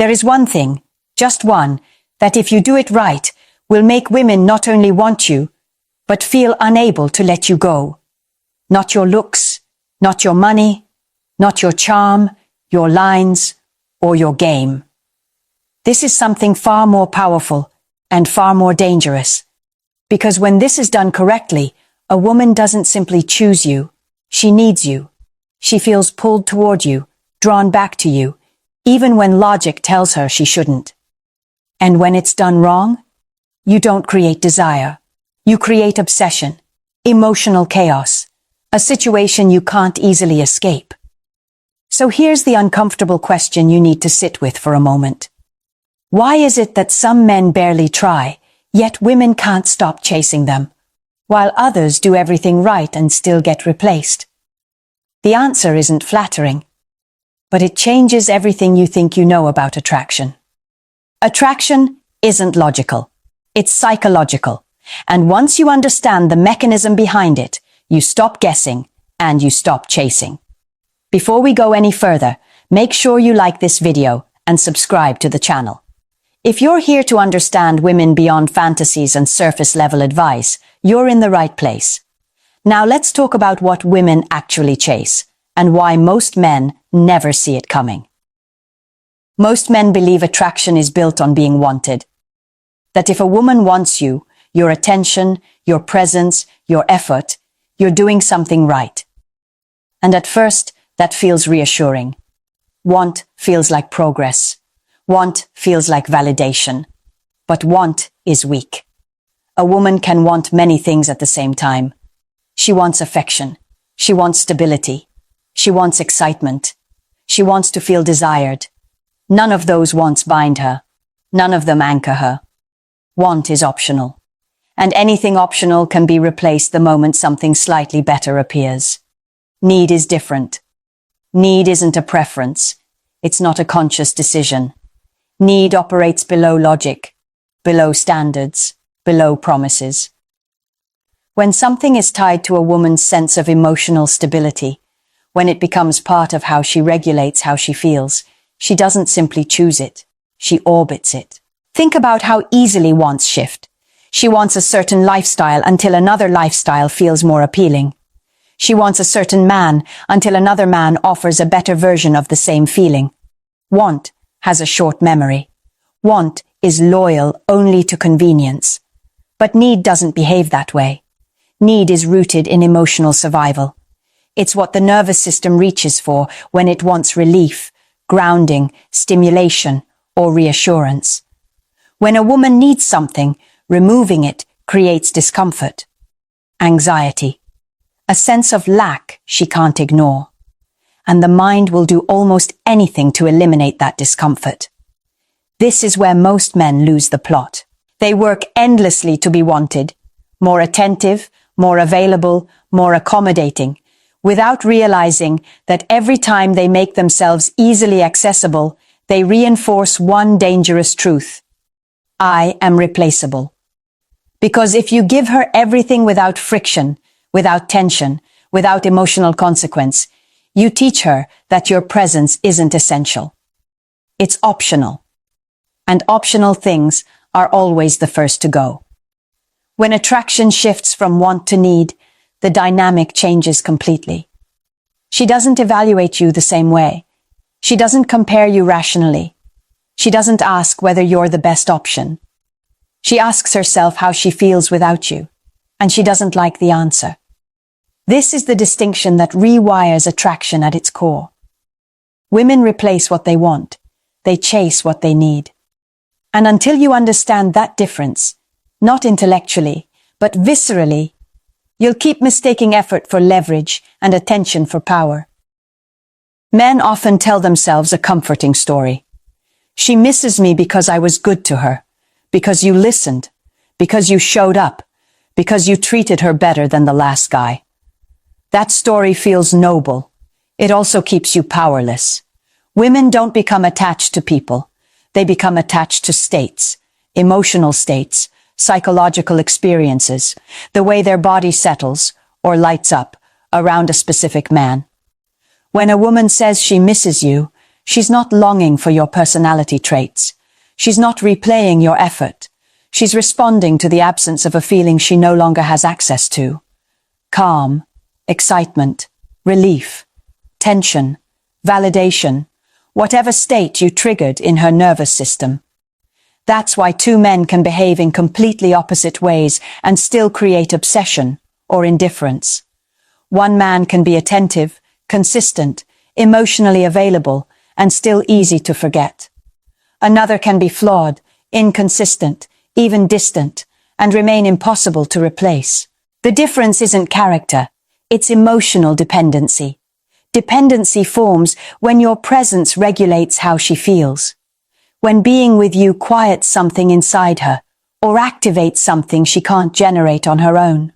There is one thing, just one, that if you do it right, will make women not only want you, but feel unable to let you go. Not your looks, not your money, not your charm, your lines, or your game. This is something far more powerful and far more dangerous. Because when this is done correctly, a woman doesn't simply choose you. She needs you. She feels pulled toward you, drawn back to you, even when logic tells her she shouldn't. And when it's done wrong, you don't create desire. You create obsession, emotional chaos, a situation you can't easily escape. So here's the uncomfortable question you need to sit with for a moment. Why is it that some men barely try, yet women can't stop chasing them, while others do everything right and still get replaced? The answer isn't flattering, but it changes everything you think you know about attraction. Attraction isn't logical. It's psychological. And once you understand the mechanism behind it, you stop guessing and you stop chasing. Before we go any further, make sure you like this video and subscribe to the channel. If you're here to understand women beyond fantasies and surface-level advice, you're in the right place. Now let's talk about what women actually chase and why most men never see it coming. Most men believe attraction is built on being wanted. That if a woman wants you, your attention, your presence, your effort, you're doing something right. And at first, that feels reassuring. Want feels like progress. Want feels like validation. But want is weak. A woman can want many things at the same time. She wants affection. She wants stability. She wants excitement. She wants to feel desired. None of those wants bind her. None of them anchor her. Want is optional. And anything optional can be replaced the moment something slightly better appears. Need is different. Need isn't a preference. It's not a conscious decision. Need operates below logic, below standards, below promises. When something is tied to a woman's sense of emotional stability, when it becomes part of how she regulates how she feels, she doesn't simply choose it, she orbits it. Think about how easily wants shift. She wants a certain lifestyle until another lifestyle feels more appealing. She wants a certain man until another man offers a better version of the same feeling. Want has a short memory. Want is loyal only to convenience. But need doesn't behave that way. Need is rooted in emotional survival. It's what the nervous system reaches for when it wants relief, grounding, stimulation, or reassurance. When a woman needs something, removing it creates discomfort, anxiety, a sense of lack she can't ignore. And the mind will do almost anything to eliminate that discomfort. This is where most men lose the plot. They work endlessly to be wanted, more attentive, more available, more accommodating, without realizing that every time they make themselves easily accessible, they reinforce one dangerous truth. I am replaceable. Because if you give her everything without friction, without tension, without emotional consequence, you teach her that your presence isn't essential. It's optional. And optional things are always the first to go. When attraction shifts from want to need, the dynamic changes completely. She doesn't evaluate you the same way. She doesn't compare you rationally. She doesn't ask whether you're the best option. She asks herself how she feels without you, and she doesn't like the answer. This is the distinction that rewires attraction at its core. Women replace what they want. They chase what they need. And until you understand that difference, not intellectually, but viscerally, you'll keep mistaking effort for leverage and attention for power. Men often tell themselves a comforting story. She misses me because I was good to her, because you listened, because you showed up, because you treated her better than the last guy. That story feels noble. It also keeps you powerless. Women don't become attached to people. They become attached to states, emotional states, psychological experiences, the way their body settles or lights up around a specific man. When a woman says she misses you, She's not longing for your personality traits. She's not replaying your effort. She's responding to the absence of a feeling she no longer has access to. Calm, excitement, relief, tension, validation, whatever state you triggered in her nervous system. That's why two men can behave in completely opposite ways and still create obsession or indifference. One man can be attentive, consistent, emotionally available, and still easy to forget. Another can be flawed, inconsistent, even distant, and remain impossible to replace. The difference isn't character, it's emotional dependency. Dependency forms when your presence regulates how she feels. When being with you quiets something inside her, or activates something she can't generate on her own.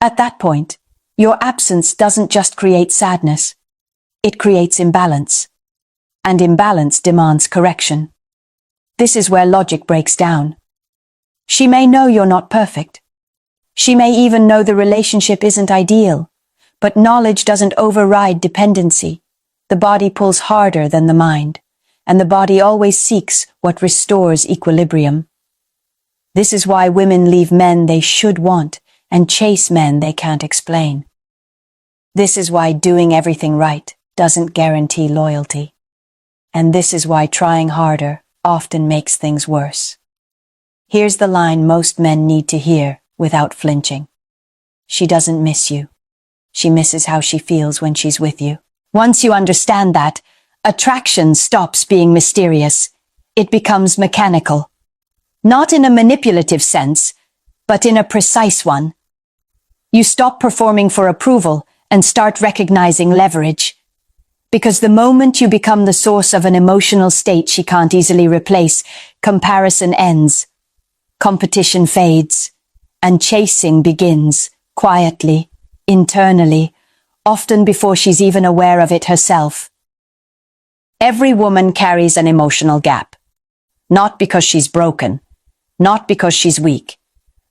At that point, your absence doesn't just create sadness, it creates imbalance. And imbalance demands correction. This is where logic breaks down. She may know you're not perfect. She may even know the relationship isn't ideal, but knowledge doesn't override dependency. The body pulls harder than the mind, and the body always seeks what restores equilibrium. This is why women leave men they should want and chase men they can't explain. This is why doing everything right doesn't guarantee loyalty. And this is why trying harder often makes things worse. Here's the line most men need to hear without flinching. She doesn't miss you. She misses how she feels when she's with you. Once you understand that, attraction stops being mysterious. It becomes mechanical. Not in a manipulative sense, but in a precise one. You stop performing for approval and start recognizing leverage. Because the moment you become the source of an emotional state she can't easily replace, comparison ends, competition fades, and chasing begins, quietly, internally, often before she's even aware of it herself. Every woman carries an emotional gap. Not because she's broken, not because she's weak,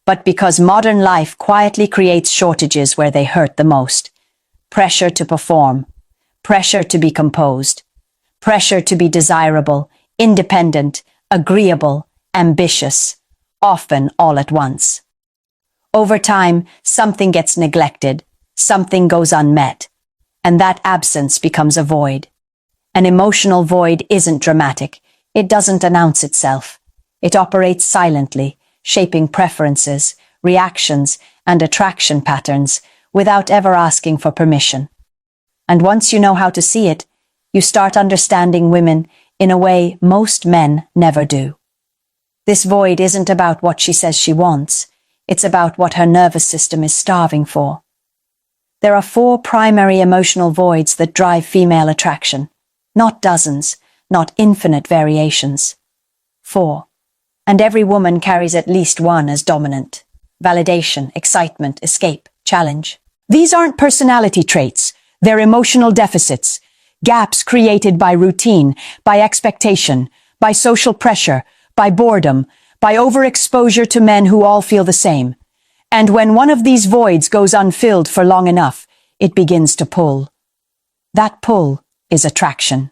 but because modern life quietly creates shortages where they hurt the most. Pressure to perform, pressure to be composed, pressure to be desirable, independent, agreeable, ambitious, often all at once. Over time, something gets neglected, something goes unmet, and that absence becomes a void. An emotional void isn't dramatic. It doesn't announce itself. It operates silently, shaping preferences, reactions, and attraction patterns without ever asking for permission. And once you know how to see it, you start understanding women in a way most men never do. This void isn't about what she says she wants. It's about what her nervous system is starving for. There are 4 primary emotional voids that drive female attraction. Not dozens, not infinite variations. 4. And every woman carries at least one as dominant. Validation, excitement, escape, challenge. These aren't personality traits. They're emotional deficits, gaps created by routine, by expectation, by social pressure, by boredom, by overexposure to men who all feel the same. And when one of these voids goes unfilled for long enough, it begins to pull. That pull is attraction.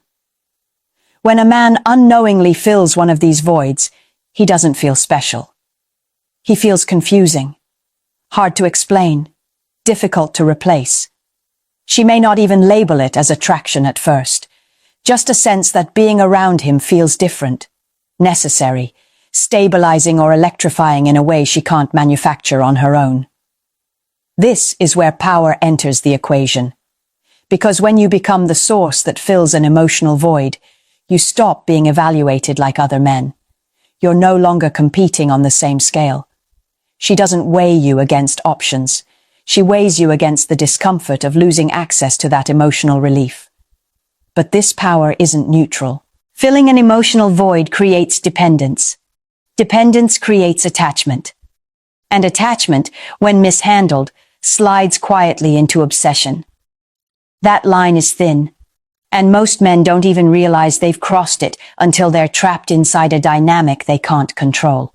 When a man unknowingly fills one of these voids, he doesn't feel special. He feels confusing, hard to explain, difficult to replace. She may not even label it as attraction at first, just a sense that being around him feels different, necessary, stabilizing or electrifying in a way she can't manufacture on her own. This is where power enters the equation. Because when you become the source that fills an emotional void, you stop being evaluated like other men. You're no longer competing on the same scale. She doesn't weigh you against options. She weighs you against the discomfort of losing access to that emotional relief. But this power isn't neutral. Filling an emotional void creates dependence. Dependence creates attachment. And attachment, when mishandled, slides quietly into obsession. That line is thin, and most men don't even realize they've crossed it until they're trapped inside a dynamic they can't control.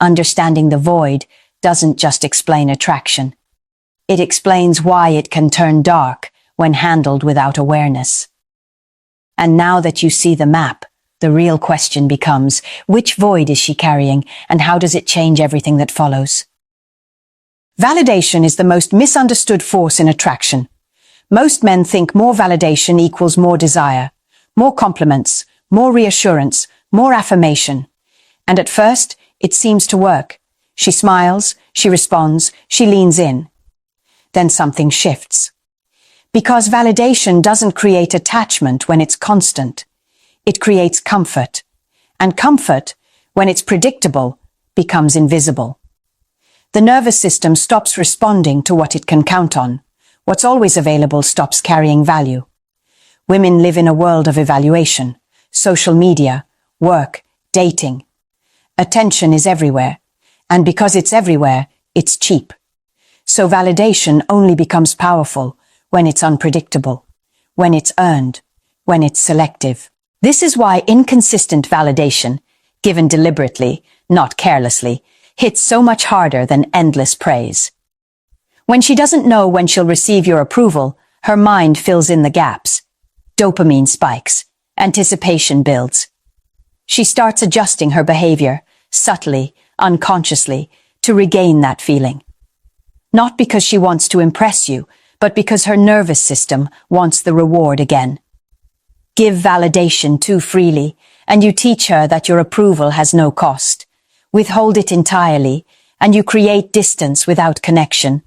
Understanding the void doesn't just explain attraction. It explains why it can turn dark when handled without awareness. And now that you see the map, the real question becomes, which void is she carrying, and how does it change everything that follows? Validation is the most misunderstood force in attraction. Most men think more validation equals more desire, more compliments, more reassurance, more affirmation. And at first, it seems to work. She smiles, she responds, she leans in. Then something shifts. Because validation doesn't create attachment when it's constant. It creates comfort. And comfort, when it's predictable, becomes invisible. The nervous system stops responding to what it can count on. What's always available stops carrying value. Women live in a world of evaluation, social media, work, dating. Attention is everywhere, and because it's everywhere, it's cheap. So validation only becomes powerful when it's unpredictable, when it's earned, when it's selective. This is why inconsistent validation, given deliberately, not carelessly, hits so much harder than endless praise. When she doesn't know when she'll receive your approval, her mind fills in the gaps. Dopamine spikes. Anticipation builds. She starts adjusting her behavior, subtly, unconsciously, to regain that feeling. Not because she wants to impress you, but because her nervous system wants the reward again. Give validation too freely, and you teach her that your approval has no cost. Withhold it entirely, and you create distance without connection.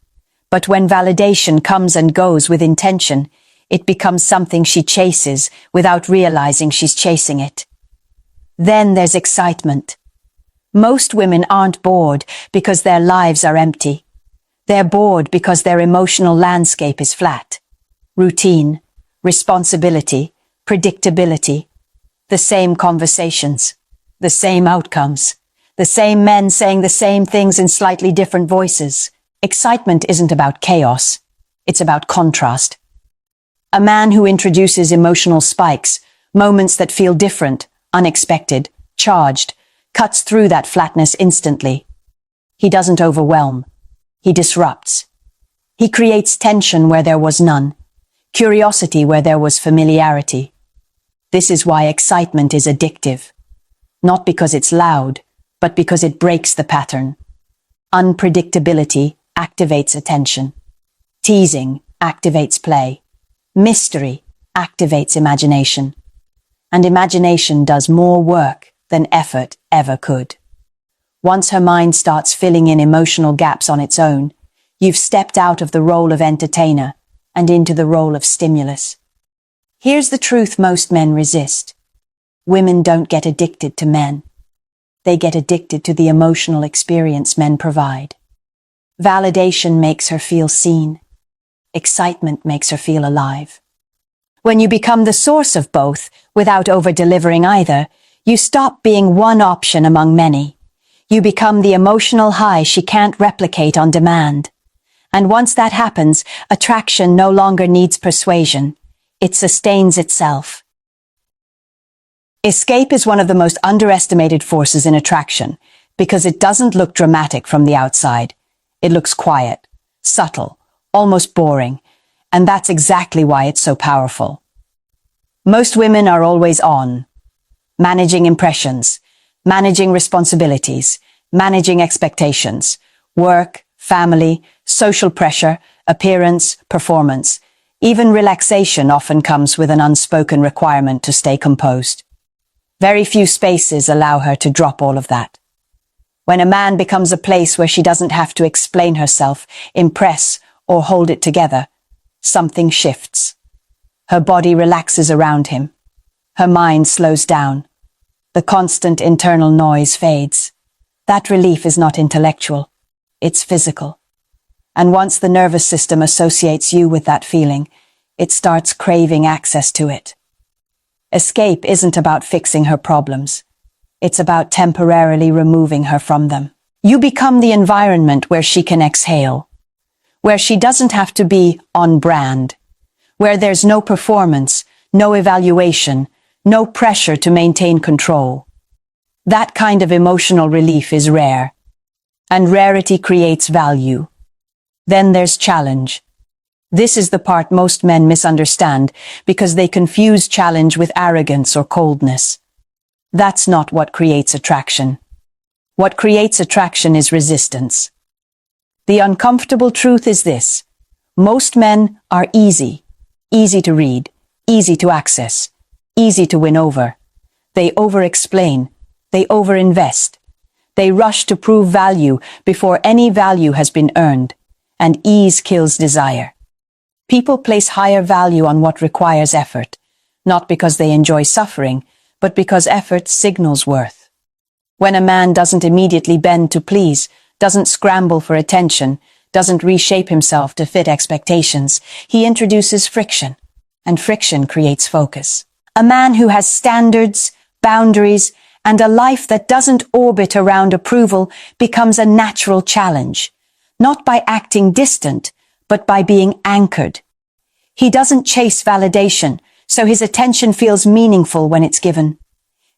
But when validation comes and goes with intention, it becomes something she chases without realizing she's chasing it. Then there's excitement. Most women aren't bored because their lives are empty. They're bored because their emotional landscape is flat. Routine, responsibility, predictability. The same conversations, the same outcomes. The same men saying the same things in slightly different voices. Excitement isn't about chaos. It's about contrast. A man who introduces emotional spikes, moments that feel different, unexpected, charged, cuts through that flatness instantly. He doesn't overwhelm. He disrupts. He creates tension where there was none, curiosity where there was familiarity. This is why excitement is addictive. Not because it's loud, but because it breaks the pattern. Unpredictability activates attention. Teasing activates play. Mystery activates imagination. And imagination does more work than effort ever could. Once her mind starts filling in emotional gaps on its own, you've stepped out of the role of entertainer and into the role of stimulus. Here's the truth most men resist. Women don't get addicted to men. They get addicted to the emotional experience men provide. Validation makes her feel seen. Excitement makes her feel alive. When you become the source of both, without over-delivering either, you stop being one option among many. You become the emotional high she can't replicate on demand. And once that happens, attraction no longer needs persuasion. It sustains itself. Escape is one of the most underestimated forces in attraction because it doesn't look dramatic from the outside. It looks quiet, subtle, almost boring, and that's exactly why it's so powerful. Most women are always on, managing impressions, managing responsibilities, managing expectations, work, family, social pressure, appearance, performance. Even relaxation often comes with an unspoken requirement to stay composed. Very few spaces allow her to drop all of that. When a man becomes a place where she doesn't have to explain herself, impress, or hold it together, something shifts. Her body relaxes around him. Her mind slows down. The constant internal noise fades. That relief is not intellectual. It's physical. And once the nervous system associates you with that feeling, it starts craving access to it. Escape isn't about fixing her problems. It's about temporarily removing her from them. You become the environment where she can exhale, where she doesn't have to be on brand, where there's no performance, no evaluation, no pressure to maintain control. That kind of emotional relief is rare, and rarity creates value. Then there's challenge. This is the part most men misunderstand because they confuse challenge with arrogance or coldness. That's not what creates attraction. What creates attraction is resistance. The uncomfortable truth is this: most men are easy to read, easy to access, easy to win over. They over-explain, they over-invest. They rush to prove value before any value has been earned, and ease kills desire. People place higher value on what requires effort, not because they enjoy suffering, but because effort signals worth. When a man doesn't immediately bend to please, doesn't scramble for attention, doesn't reshape himself to fit expectations, he introduces friction, and friction creates focus. A man who has standards, boundaries, and a life that doesn't orbit around approval becomes a natural challenge, not by acting distant, but by being anchored. He doesn't chase validation, so his attention feels meaningful when it's given.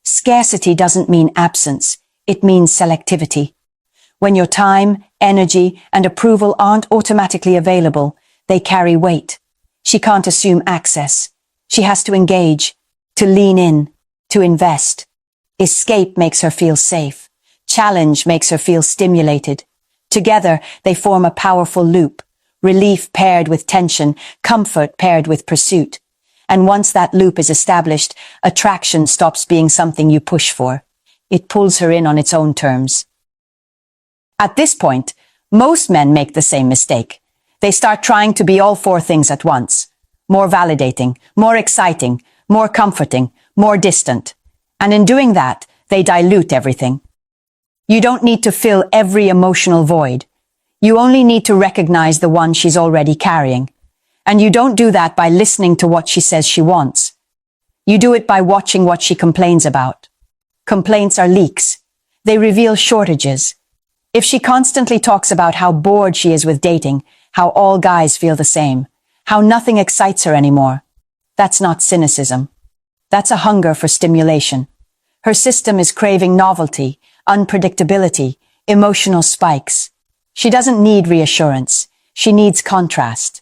Scarcity doesn't mean absence, it means selectivity. When your time, energy, and approval aren't automatically available, they carry weight. She can't assume access. She has to engage, to lean in, to invest. Escape makes her feel safe. Challenge makes her feel stimulated. Together, they form a powerful loop. Relief paired with tension, comfort paired with pursuit. And once that loop is established, attraction stops being something you push for. It pulls her in on its own terms. At this point, most men make the same mistake. They start trying to be all four things at once. More validating, more exciting, more comforting, more distant. And in doing that, they dilute everything. You don't need to fill every emotional void. You only need to recognize the one she's already carrying. And you don't do that by listening to what she says she wants. You do it by watching what she complains about. Complaints are leaks. They reveal shortages. If she constantly talks about how bored she is with dating, how all guys feel the same, how nothing excites her anymore, that's not cynicism. That's a hunger for stimulation. Her system is craving novelty, unpredictability, emotional spikes. She doesn't need reassurance. She needs contrast.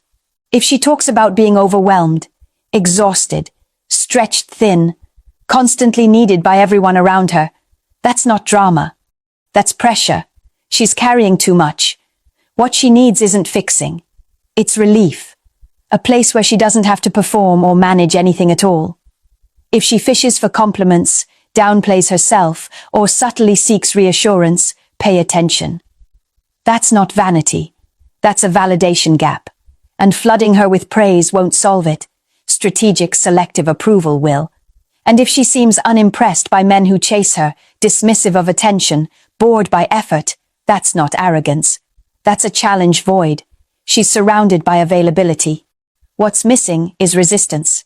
If she talks about being overwhelmed, exhausted, stretched thin, constantly needed by everyone around her, that's not drama. That's pressure. She's carrying too much. What she needs isn't fixing. It's relief. A place where she doesn't have to perform or manage anything at all. If she fishes for compliments, downplays herself, or subtly seeks reassurance, pay attention. That's not vanity. That's a validation gap. And flooding her with praise won't solve it. Strategic, selective approval will. And if she seems unimpressed by men who chase her, dismissive of attention, bored by effort, that's not arrogance. That's a challenge void. She's surrounded by availability. What's missing is resistance.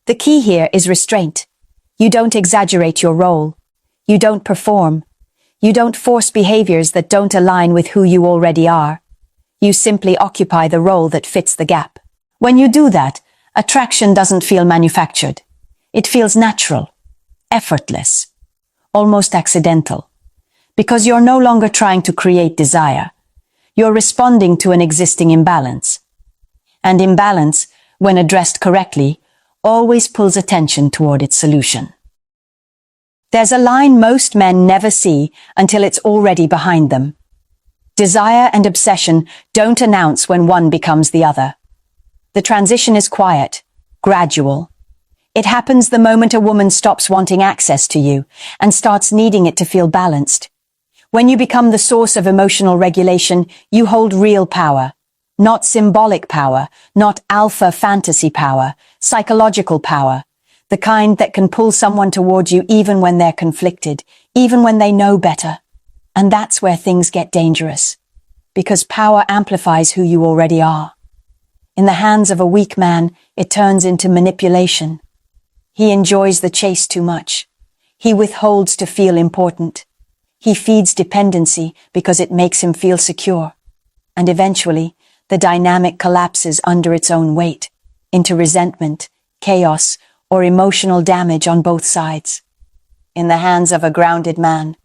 The key here is restraint. You don't exaggerate your role. You don't perform. You don't force behaviors that don't align with who you already are. You simply occupy the role that fits the gap. When you do that, attraction doesn't feel manufactured. It feels natural, effortless, almost accidental. Because you're no longer trying to create desire. You're responding to an existing imbalance. And imbalance, when addressed correctly, always pulls attention toward its solution. There's a line most men never see until it's already behind them. Desire and obsession don't announce when one becomes the other. The transition is quiet, gradual. It happens the moment a woman stops wanting access to you and starts needing it to feel balanced. When you become the source of emotional regulation, you hold real power. Not symbolic power, not alpha fantasy power, psychological power. The kind that can pull someone towards you even when they're conflicted, even when they know better. And that's where things get dangerous. Because power amplifies who you already are. In the hands of a weak man, it turns into manipulation. He enjoys the chase too much. He withholds to feel important. He feeds dependency because it makes him feel secure. And eventually, the dynamic collapses under its own weight, into resentment, chaos, or emotional damage on both sides. In the hands of a grounded man,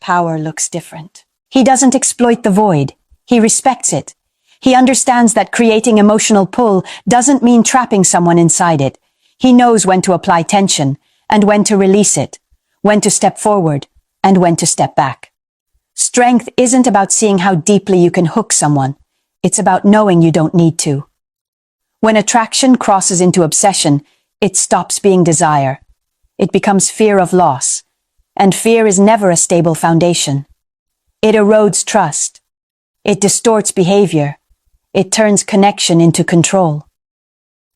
power looks different. He doesn't exploit the void. He respects it. He understands that creating emotional pull doesn't mean trapping someone inside it. He knows when to apply tension and when to release it, when to step forward and when to step back. Strength isn't about seeing how deeply you can hook someone. It's about knowing you don't need to. When attraction crosses into obsession, it stops being desire. It becomes fear of loss, and fear is never a stable foundation. It erodes trust. It distorts behavior. It turns connection into control.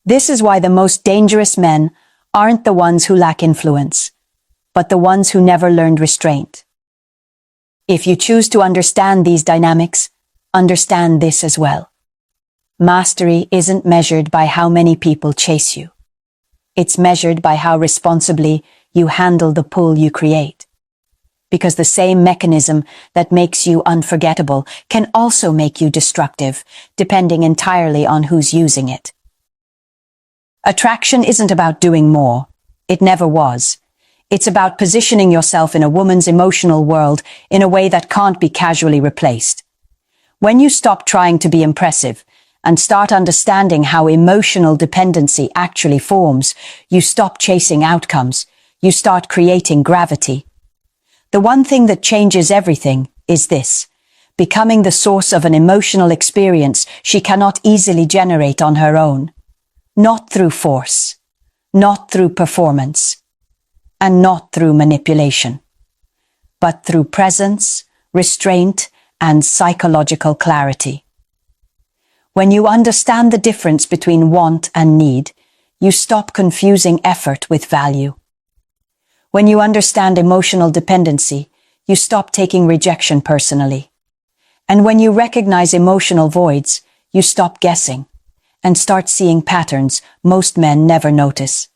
This is why the most dangerous men aren't the ones who lack influence, but the ones who never learned restraint. If you choose to understand these dynamics, understand this as well. Mastery isn't measured by how many people chase you. It's measured by how responsibly you handle the pull you create. Because the same mechanism that makes you unforgettable can also make you destructive, depending entirely on who's using it. Attraction isn't about doing more. It never was. It's about positioning yourself in a woman's emotional world in a way that can't be casually replaced. When you stop trying to be impressive and start understanding how emotional dependency actually forms, you stop chasing outcomes. You start creating gravity. The one thing that changes everything is this: becoming the source of an emotional experience she cannot easily generate on her own. Not through force, not through performance, and not through manipulation, but through presence, restraint, and psychological clarity. When you understand the difference between want and need, you stop confusing effort with value. When you understand emotional dependency, you stop taking rejection personally. And when you recognize emotional voids, you stop guessing and start seeing patterns most men never notice.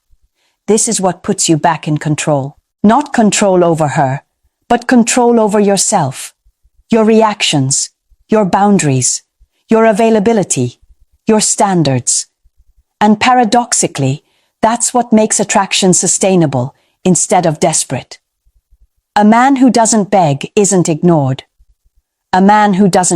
This is what puts you back in control. Not control over her, but control over yourself, your reactions, your boundaries, your availability, your standards. And paradoxically, that's what makes attraction sustainable instead of desperate. A man who doesn't beg isn't ignored. A man who doesn't